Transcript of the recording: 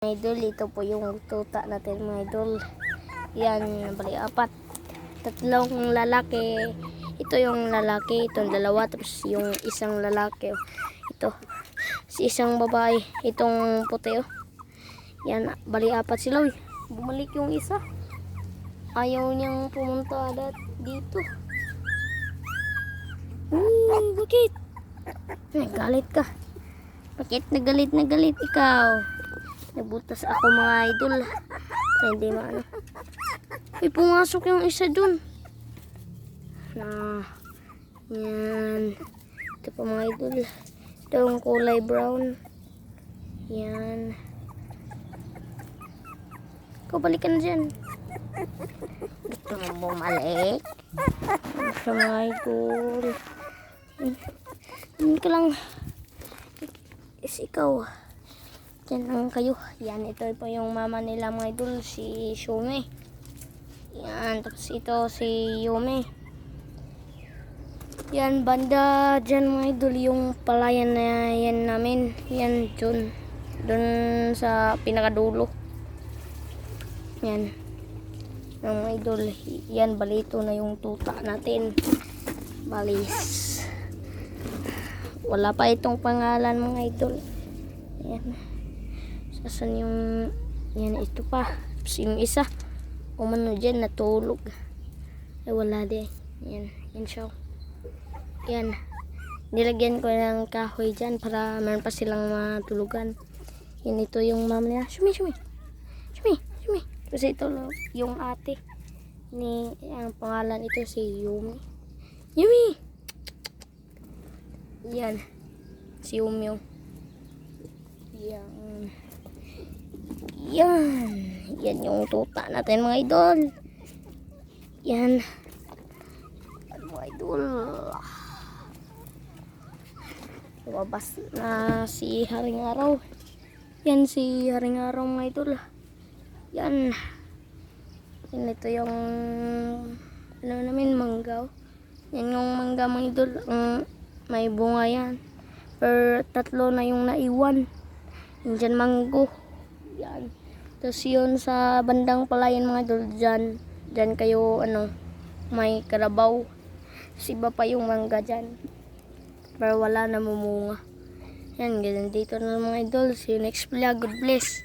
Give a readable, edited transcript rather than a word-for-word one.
Mga idol, ito po yung tuta natin mga idol. Yan, bali apat. Tatlong lalaki. Ito yung lalaki, itong dalawa, tapos yung isang lalaki. Ito, si isang babae, itong puti. Yan, bali apat sila. Bumalik yung isa. Ayaw niyang pumunta dito. Bakit? Galit ka. Bakit nagalit ikaw? Nabutas ako mga idol. Hindi maano. Pumasok yung isa dun. Yan. Ito pa mga idol. Ito yung kulay brown. Yan. Ikaw balik ka na dyan. Gusto mo bumalik? Ito mga idol. Hindi ka lang. Ikaw. Yan lang kayo. Yan, ito po yung mama nila mga idol, si Shumi. Yan, tapos ito si Yumi. Yan, banda dyan mga idol, yung palayan na yan namin. Yan, dun sa pinakadulo. Yan. Yung mga idol, yan, balito na yung tuta natin. Balis. Wala pa itong pangalan mga idol. Yan. Asan yung yan, ito pa. Tapos yung isa umano dyan natulog. Ay wala din. Yan siya. Yan, nilagyan ko ng kahoy dyan para meron pa silang matulugan. Yan, ito yung mama nila. Shumi. Tapos ito yung ate ni, ang pangalan ito si Yumi. Yan, si Yumi. Yan yung tuta natin mga idol. Yan mga idol. Lumabas na si Haring Araw. Yan si Haring Araw mga idol. Yan ito yung ano namin, mangga. Yan yung mangga mga idol. May bunga yan. Per tatlo na yung naiwan. Yan dyan manggo. Yan. Tapos yun sa bandang palayan mga idol, dyan kayo may karabaw. Tapos iba pa yung mangga dyan. Pero wala na mumunga. Yan, ganyan dito na mga idol. See you next vlog. God bless.